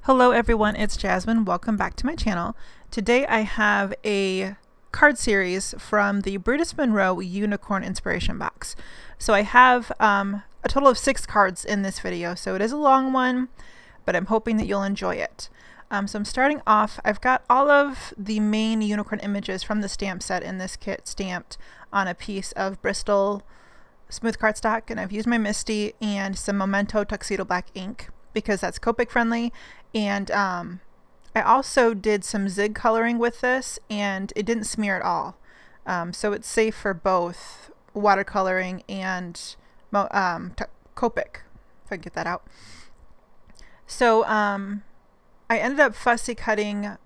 Hello everyone, it's Jasmine. Welcome back to my channel. Today I have a card series from the Brutus Monroe Unicorn Inspiration Box. So I have a total of 6 cards in this video, so it is a long one, but I'm hoping that you'll enjoy it. So I'm starting off, I've got all of the main unicorn images from the stamp set in this kit stamped on a piece of Bristol smooth cardstock, and I've used my Misty and some Memento Tuxedo Black ink because that's Copic friendly. And I also did some zig coloring with this and it didn't smear at all. So it's safe for both watercoloring and Copic, if I can get that out. So I ended up fussy cutting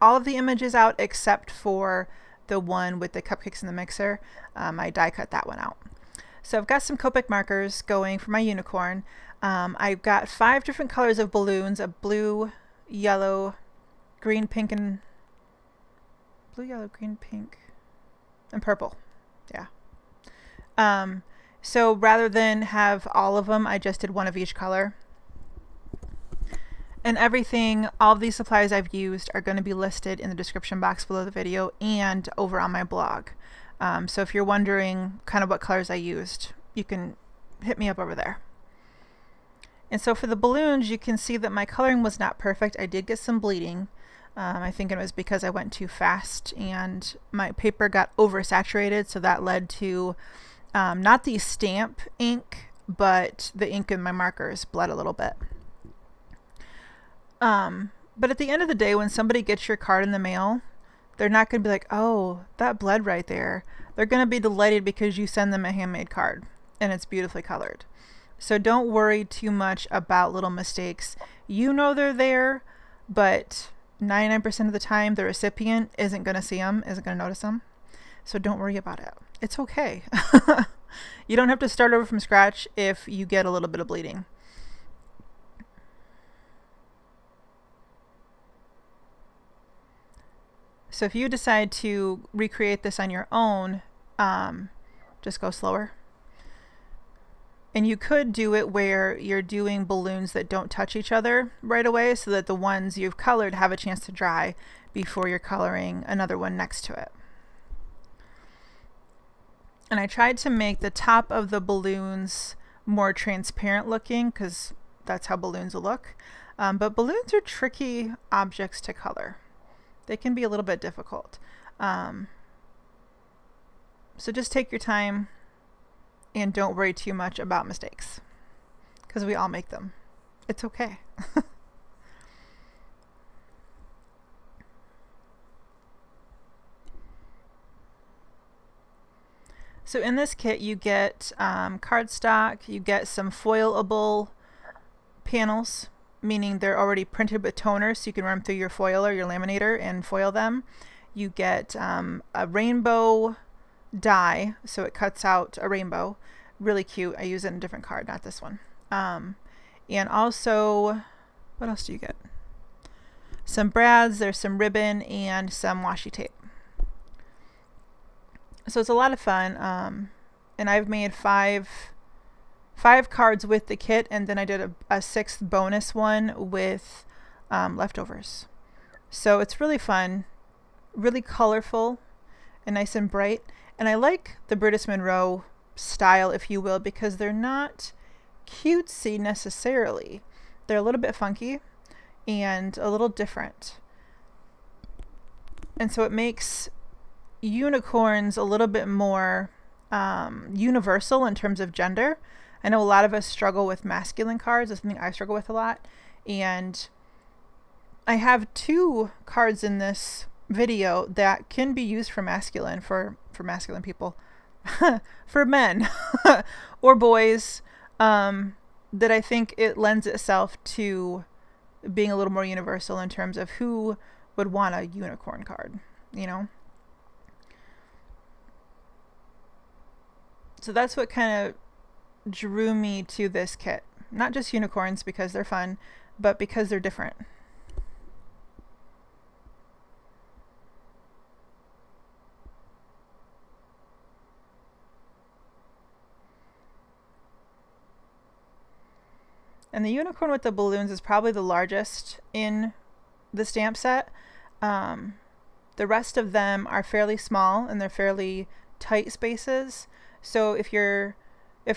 all of the images out except for the one with the cupcakes in the mixer. I die cut that one out. So I've got some Copic markers going for my unicorn. I've got 5 different colors of balloons, a blue, yellow, green, pink, and blue, yellow, green, pink, and purple. Yeah. So rather than have all of them, I just did one of each color. And everything, all of these supplies I've used are going to be listed in the description box below the video and over on my blog. So if you're wondering kind of what colors I used, you can hit me up over there. And so for the balloons, you can see that my coloring was not perfect. I did get some bleeding. I think it was because I went too fast and my paper got oversaturated, so that led to not the stamp ink, but the ink in my markers bled a little bit. But at the end of the day, when somebody gets your card in the mail, they're not going to be like, oh, that bled right there. They're going to be delighted because you send them a handmade card and it's beautifully colored. So don't worry too much about little mistakes. You know they're there, but 99% of the time the recipient isn't going to see them, isn't going to notice them. So don't worry about it. It's okay. You don't have to start over from scratch if you get a little bit of bleeding. So if you decide to recreate this on your own, just go slower. And you could do it where you're doing balloons that don't touch each other right away so that the ones you've colored have a chance to dry before you're coloring another one next to it. And I tried to make the top of the balloons more transparent looking because that's how balloons will look. But balloons are tricky objects to color. They can be a little bit difficult. So just take your time and don't worry too much about mistakes because we all make them. It's okay. So in this kit you get cardstock, you get some foilable panels, meaning they're already printed with toner so you can run them through your foil or your laminator and foil them. You get a rainbow die, so it cuts out a rainbow. Really cute. I use it in a different card, not this one. And also, what else do you get? Some brads, there's some ribbon, and some washi tape. So it's a lot of fun. And I've made five cards with the kit, and then I did a 6th bonus one with leftovers. So it's really fun, really colorful, and nice and bright. And I like the Brutus Monroe style, if you will, because they're not cutesy necessarily. They're a little bit funky and a little different. And so it makes unicorns a little bit more universal in terms of gender. I know a lot of us struggle with masculine cards. That's something I struggle with a lot. And I have 2 cards in this video that can be used for masculine, for masculine people, for men or boys, that I think it lends itself to being a little more universal in terms of who would want a unicorn card, you know? So that's what kind of drew me to this kit. Not just unicorns because they're fun, but because they're different. And the unicorn with the balloons is probably the largest in the stamp set. The rest of them are fairly small and they're fairly tight spaces. So if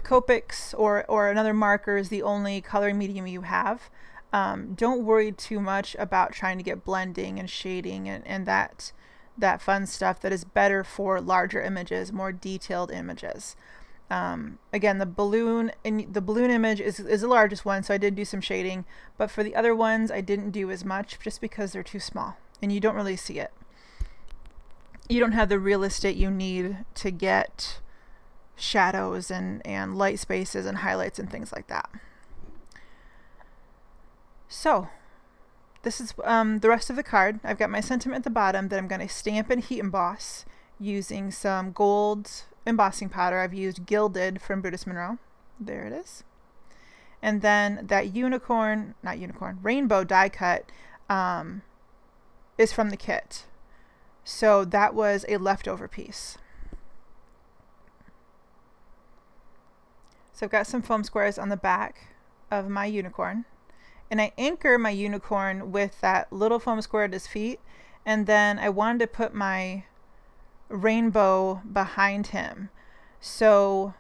Copics or another marker is the only coloring medium you have, don't worry too much about trying to get blending and shading and that fun stuff that is better for larger images, more detailed images. Again, the balloon image is the largest one, so I did do some shading, but for the other ones I didn't do as much just because they're too small and you don't really see it. You don't have the real estate you need to get shadows and light spaces and highlights and things like that. So this is the rest of the card. I've got my sentiment at the bottom that I'm going to stamp and heat emboss using some gold embossing powder. I've used Gilded from Brutus Monroe. There it is. And then that rainbow die cut is from the kit. So that was a leftover piece. So I've got some foam squares on the back of my unicorn. And I anchor my unicorn with that little foam square at his feet. And then I wanted to put my rainbow behind him. So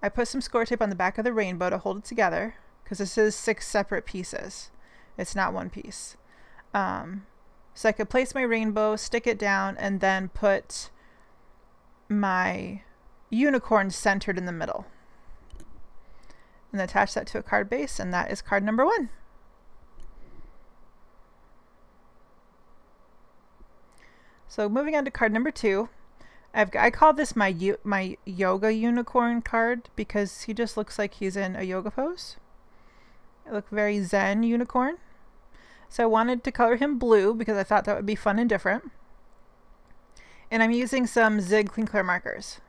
I put some score tape on the back of the rainbow to hold it together, because this is 6 separate pieces. It's not one piece. So I could place my rainbow, stick it down, and then put my unicorn centered in the middle. And attach that to a card base, and that is card number 1. So moving on to card number 2, I call this my yoga unicorn card because he just looks like he's in a yoga pose. I look very zen unicorn. So I wanted to color him blue because I thought that would be fun and different. And I'm using some Zig Clean Clear markers.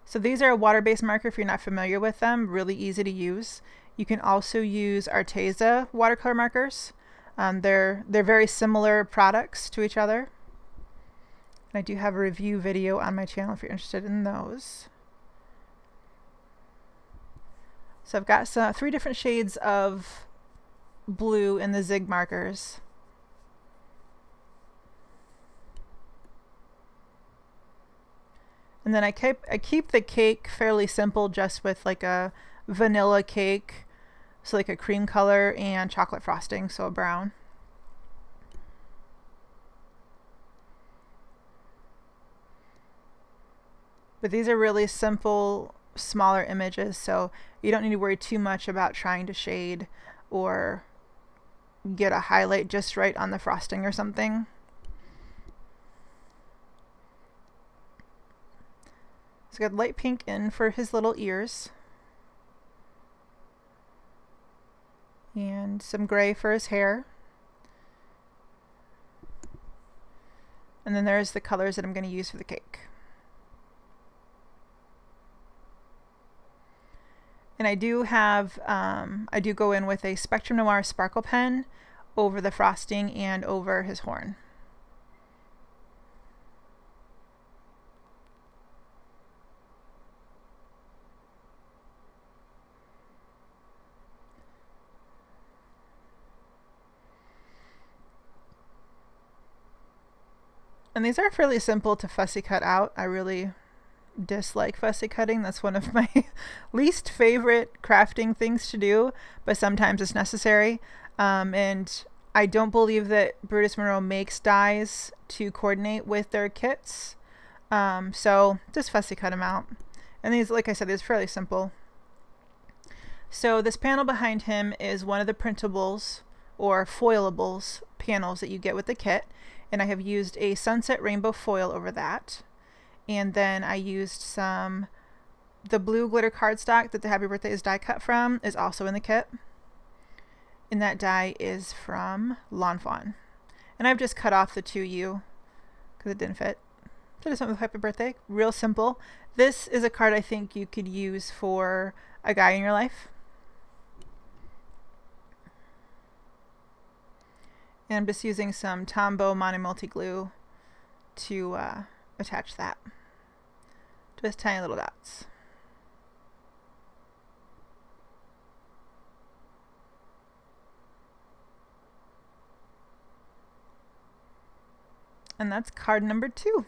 So these are a water-based marker if you're not familiar with them, really easy to use. You can also use Arteza watercolor markers. They're very similar products to each other. And I do have a review video on my channel if you're interested in those. So I've got 3 different shades of blue in the Zig markers. And then I keep the cake fairly simple, just with like a vanilla cake, so like a cream color, and chocolate frosting, so a brown. But these are really simple, smaller images, so you don't need to worry too much about trying to shade or get a highlight just right on the frosting or something. So got light pink in for his little ears. And some gray for his hair. And then there's the colors that I'm going to use for the cake. And I do have, I do go in with a Spectrum Noir sparkle pen over the frosting and over his horn. And these are fairly simple to fussy cut out. I really dislike fussy cutting. That's one of my least favorite crafting things to do, but sometimes it's necessary. And I don't believe that Brutus Monroe makes dies to coordinate with their kits. So just fussy cut them out. And these, like I said, these are fairly simple. So this panel behind him is one of the printables or foilables panels that you get with the kit. And I have used a sunset rainbow foil over that. And then I used the blue glitter cardstock that the Happy Birthday is die cut from is also in the kit. And that die is from Lawn Fawn. And I've just cut off the 2U because it didn't fit. So just went with Happy Birthday. Real simple. This is a card I think you could use for a guy in your life. And I'm just using some Tombow Mono Multi Glue to attach that. Just tiny little dots. And that's card number 2.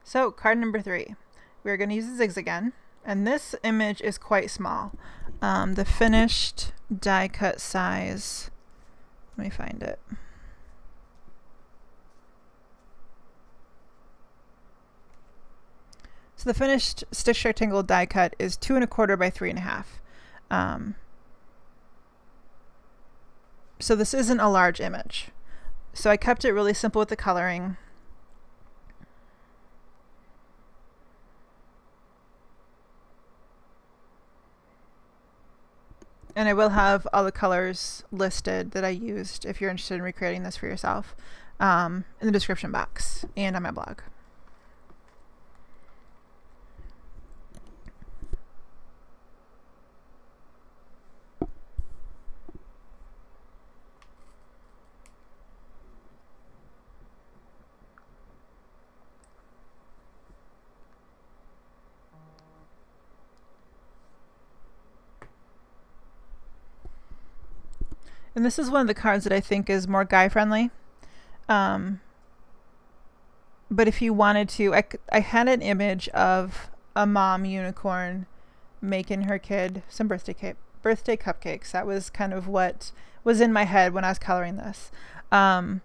So card number 3, we're going to use the zigs again, and this image is quite small. The finished die cut size, let me find it. So the finished stitch rectangle die cut is 2 1/4 by 3 1/2. So this isn't a large image. So I kept it really simple with the coloring. And I will have all the colors listed that I used if you're interested in recreating this for yourself in the description box and on my blog. And this is one of the cards that I think is more guy friendly. But if you wanted to, I had an image of a mom unicorn making her kid some birthday cupcakes. That was kind of what was in my head when I was coloring this. But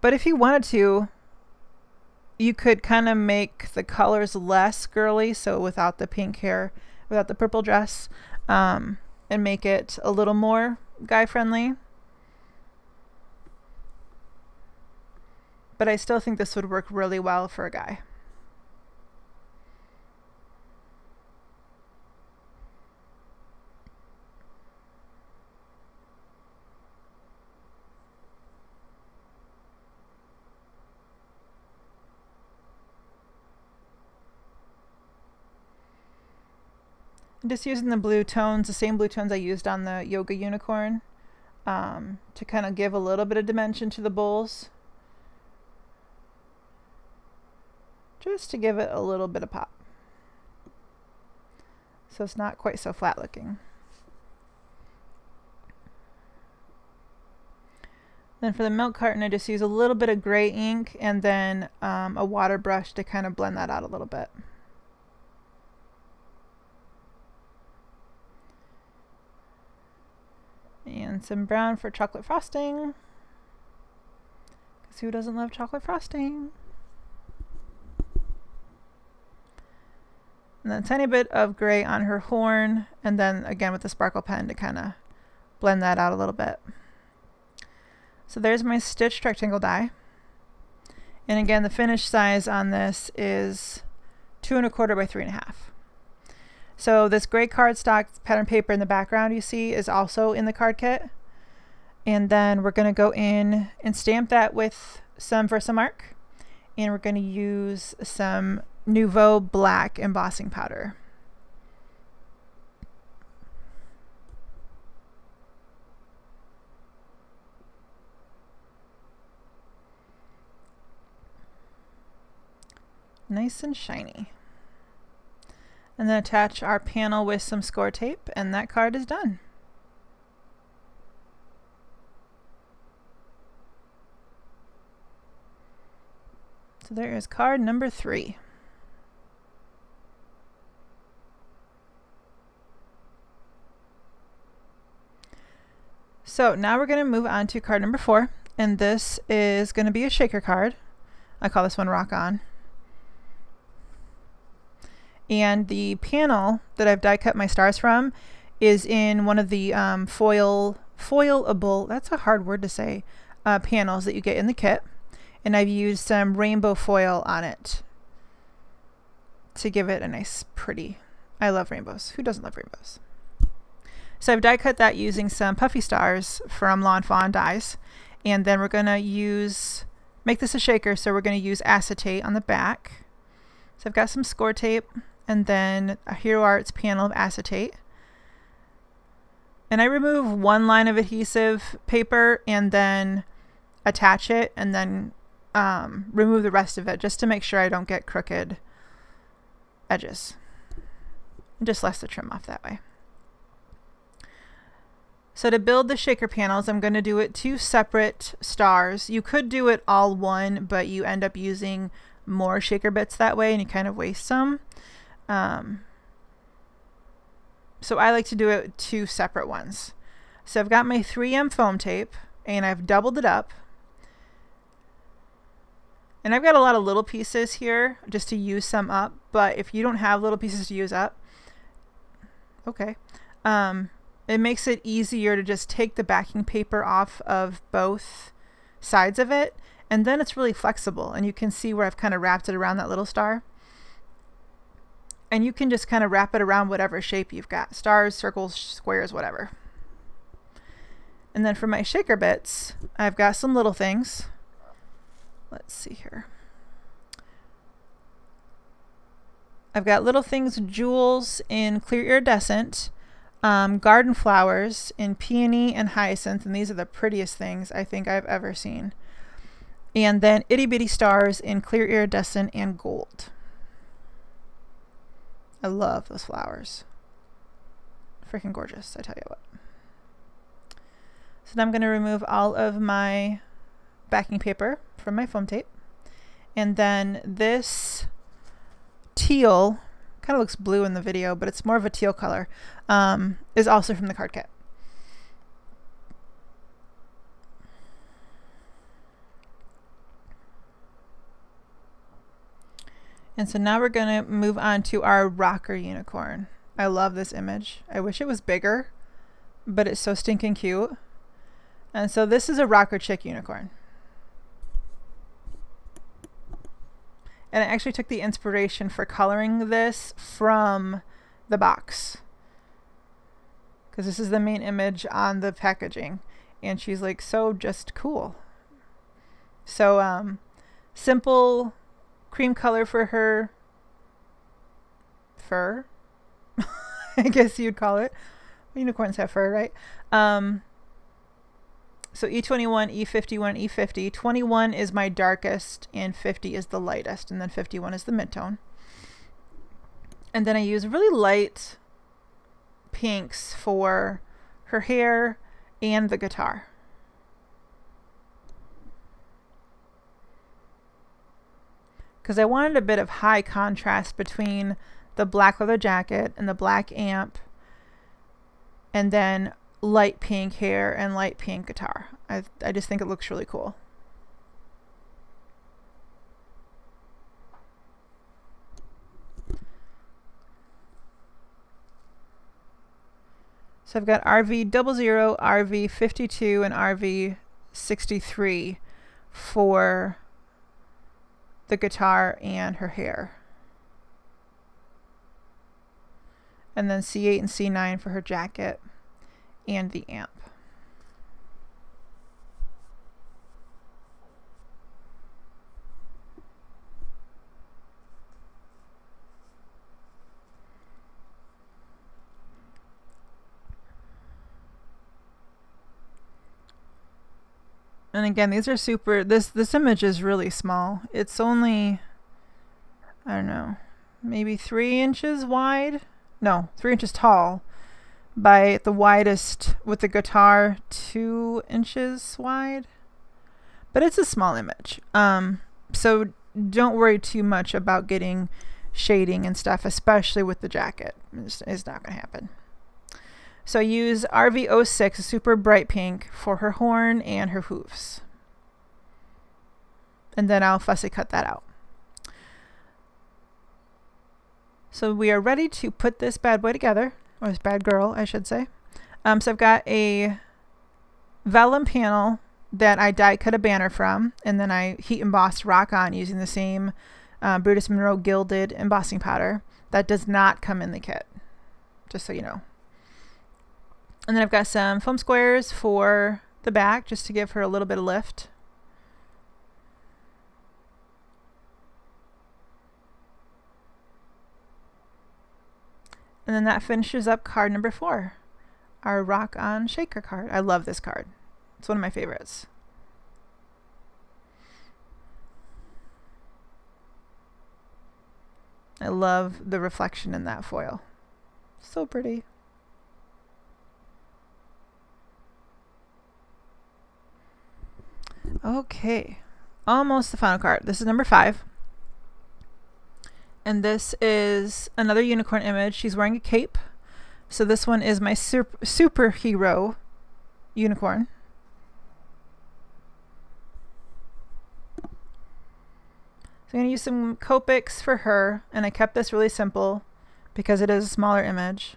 if you wanted to, you could kind of make the colors less girly, so without the pink hair, without the purple dress, and make it a little more guy friendly. But I still think this would work really well for a guy. I'm just using the blue tones, the same blue tones I used on the yoga unicorn, to kind of give a little bit of dimension to the bowls. Just to give it a little bit of pop. So it's not quite so flat looking. Then for the milk carton, I just use a little bit of gray ink and then a water brush to kind of blend that out a little bit. And some brown for chocolate frosting. Because who doesn't love chocolate frosting? And then a tiny bit of gray on her horn, and then again with the sparkle pen to kind of blend that out a little bit. So there's my stitched rectangle die. And again, the finished size on this is 2 1/4 by 3 1/2. So this gray cardstock pattern paper in the background you see is also in the card kit. And then we're going to go in and stamp that with some Versamark. And we're going to use some Nouveau black embossing powder. Nice and shiny. And then attach our panel with some score tape, and that card is done. So there is card number 3. So now we're going to move on to card number 4, and this is going to be a shaker card. I call this one Rock On. And the panel that I've die cut my stars from is in one of the foilable, that's a hard word to say, panels that you get in the kit. And I've used some rainbow foil on it to give it a nice pretty, I love rainbows. Who doesn't love rainbows? So I've die cut that using some puffy stars from Lawn Fawn dies. And then we're going to make this a shaker, so we're going to use acetate on the back. So I've got some score tape and then a Hero Arts panel of acetate. And I remove one line of adhesive paper and then attach it and then remove the rest of it just to make sure I don't get crooked edges. Just less the trim off that way. So to build the shaker panels, I'm going to do it 2 separate stars. You could do it all one, but you end up using more shaker bits that way and you kind of waste some. So I like to do it 2 separate ones. So I've got my 3M foam tape and I've doubled it up. And I've got a lot of little pieces here just to use some up, but if you don't have little pieces to use up, okay. It makes it easier to just take the backing paper off of both sides of it, and then it's really flexible, and you can see where I've kind of wrapped it around that little star. And you can just kind of wrap it around whatever shape you've got. Stars, circles, squares, whatever. And then for my shaker bits, I've got some little things. Let's see here. I've got little things, jewels in clear iridescent, garden flowers in peony and hyacinth, and these are the prettiest things I think I've ever seen. And then itty bitty stars in clear iridescent and gold. I love those flowers. Freaking gorgeous, I tell you what. So now I'm going to remove all of my backing paper from my foam tape. And then this teal, kind of looks blue in the video, but it's more of a teal color, is also from the card kit. And so now we're going to move on to our rocker unicorn. I love this image. I wish it was bigger, but it's so stinking cute. And so this is a rocker chick unicorn. And I actually took the inspiration for coloring this from the box, because this is the main image on the packaging, and she's like so just cool. So simple cream color for her fur, I guess you'd call it. Unicorns have fur, right? So E21, E51, E50. 21 is my darkest and 50 is the lightest, and then 51 is the mid-tone. And then I use really light pinks for her hair and the guitar. Because I wanted a bit of high contrast between the black leather jacket and the black amp, and then light pink hair and light pink guitar. I just think it looks really cool. So I've got RV00, RV52, and RV63 for the guitar and her hair. And then C8 and C9 for her jacket and the amp. And again, these are super, this image is really small. It's only, I don't know, maybe 3 inches wide? No, 3 inches tall. By the widest with the guitar 2 inches wide, but it's a small image, so don't worry too much about getting shading and stuff, especially with the jacket. It's not gonna happen. So I use RV06, a super bright pink, for her horn and her hooves, and then I'll fussy cut that out. So we are ready to put this bad boy together. Or this bad girl, I should say. So I've got a vellum panel that I die cut a banner from, and then I heat embossed rock on using the same Brutus Monroe gilded embossing powder. That does not come in the kit, just so you know. And then I've got some foam squares for the back, just to give her a little bit of lift. And then that finishes up card number 4, our Rock On Shaker card. I love this card. It's one of my favorites. I love the reflection in that foil. So pretty. Okay, almost the final card. This is number 5. And this is another unicorn image. She's wearing a cape. So this one is my superhero unicorn. So I'm going to use some Copics for her, and I kept this really simple because it is a smaller image.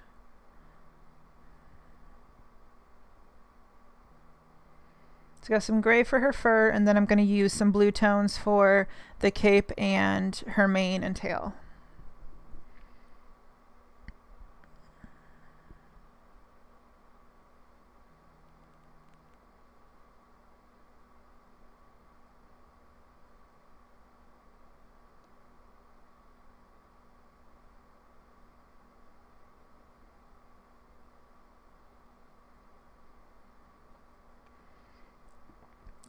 So I got some gray for her fur, and then I'm going to use some blue tones for the cape and her mane and tail.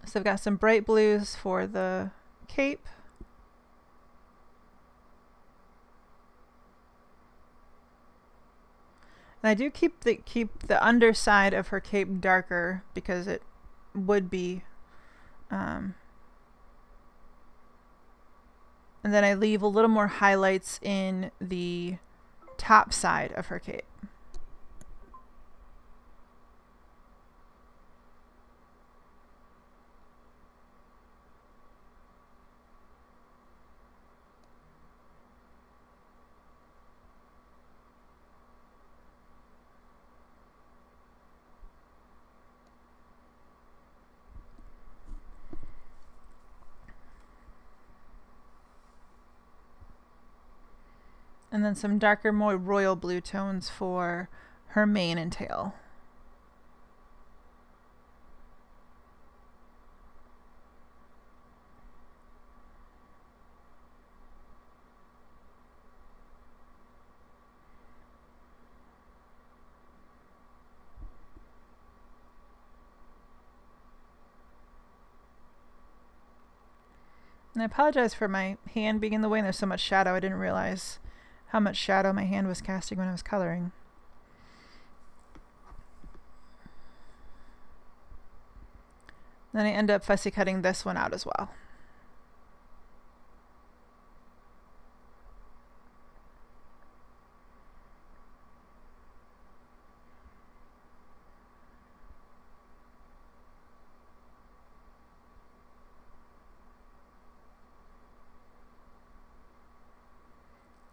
So I've got some bright blues for the cape. And I do keep the underside of her cape darker because it would be, and then I leave a little more highlights in the top side of her cape. And then some darker, more royal blue tones for her mane and tail. And I apologize for my hand being in the way and there's so much shadow. I didn't realize how much shadow my hand was casting when I was coloring. Then I end up fussy cutting this one out as well.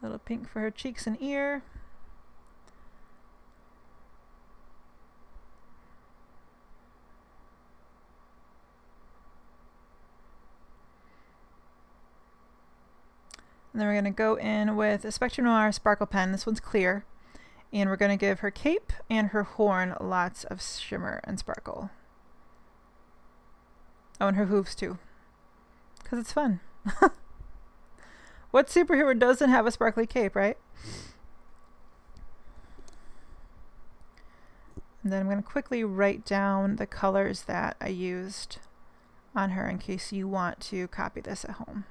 Little pink for her cheeks and ear. And then we're going to go in with a Spectrum Noir sparkle pen. This one's clear. And we're going to give her cape and her horn lots of shimmer and sparkle. Oh, and her hooves too. Because it's fun. What superhero doesn't have a sparkly cape, right? And then I'm going to quickly write down the colors that I used on her in case you want to copy this at home.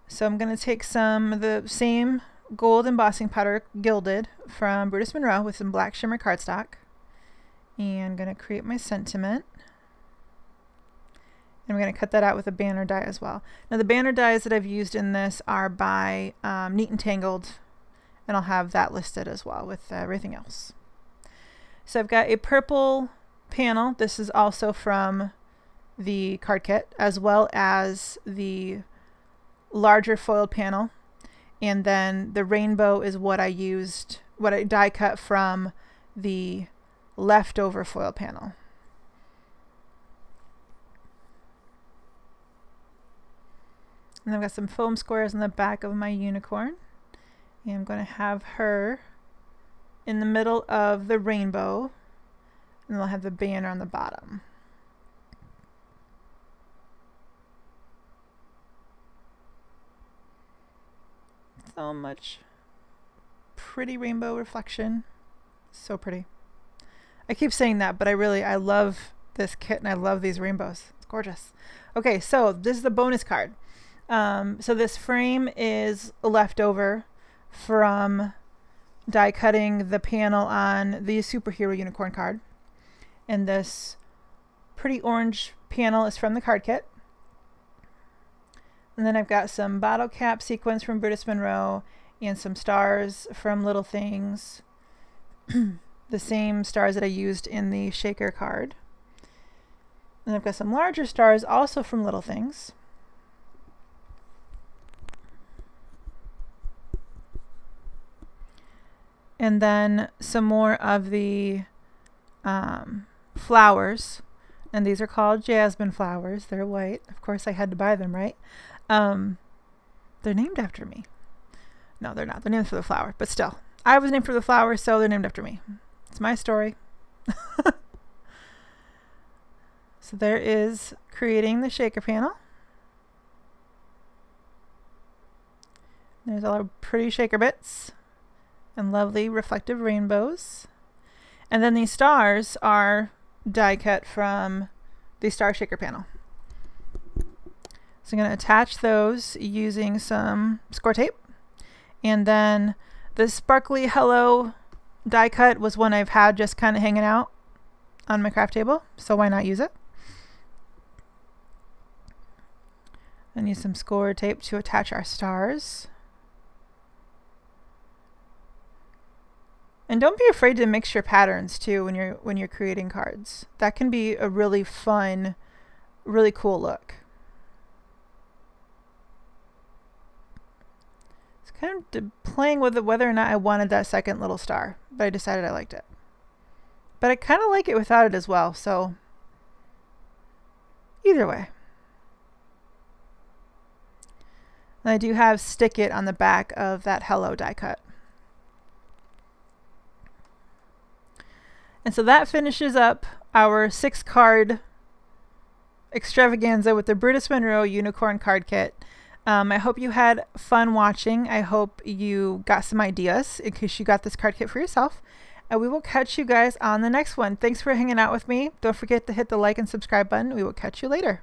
So I'm going to take some of the same gold embossing powder, gilded, from Brutus Monroe with some black shimmer cardstock. And I'm going to create my sentiment. And we're going to cut that out with a banner die as well. Now the banner dies that I've used in this are by Neat and Tangled, and I'll have that listed as well with everything else. So I've got a purple panel. This is also from the card kit, as well as the larger foiled panel. And then the rainbow is what I used, what I die cut from the leftover foil panel. And I've got some foam squares on the back of my unicorn. And I'm going to have her in the middle of the rainbow. And I'll have the banner on the bottom. So much pretty rainbow reflection. So pretty. I keep saying that, but I love this kit and I love these rainbows. It's gorgeous. Okay, so this is the bonus card. So this frame is left over from die cutting the panel on the Superhero Unicorn card. And this pretty orange panel is from the card kit. And then I've got some bottle cap sequins from Brutus Monroe and some stars from Little Things. The same stars that I used in the shaker card. And I've got some larger stars also from Little Things. And then some more of the flowers. And these are called jasmine flowers. They're white. Of course, I had to buy them, right? They're named after me. No, they're not. They're named for the flower. But still, I was named for the flower, so they're named after me. It's my story. So there is creating the shaker panel. There's all our pretty shaker bits and lovely reflective rainbows. And then these stars are die cut from the star shaker panel. So I'm going to attach those using some score tape. And then the sparkly hello die cut was one I've had just kind of hanging out on my craft table, so why not use it? And use some score tape to attach our stars. And don't be afraid to mix your patterns too when you're creating cards. That can be a really fun, really cool look. It's kind of playing with whether or not I wanted that second little star, but I decided I liked it. But I kind of like it without it as well, so either way. And I do have Stick It on the back of that hello die cut. And so that finishes up our 6-card extravaganza with the Brutus Monroe Unicorn card kit. I hope you had fun watching. I hope you got some ideas in case you got this card kit for yourself. And we will catch you guys on the next one. Thanks for hanging out with me. Don't forget to hit the like and subscribe button. We will catch you later.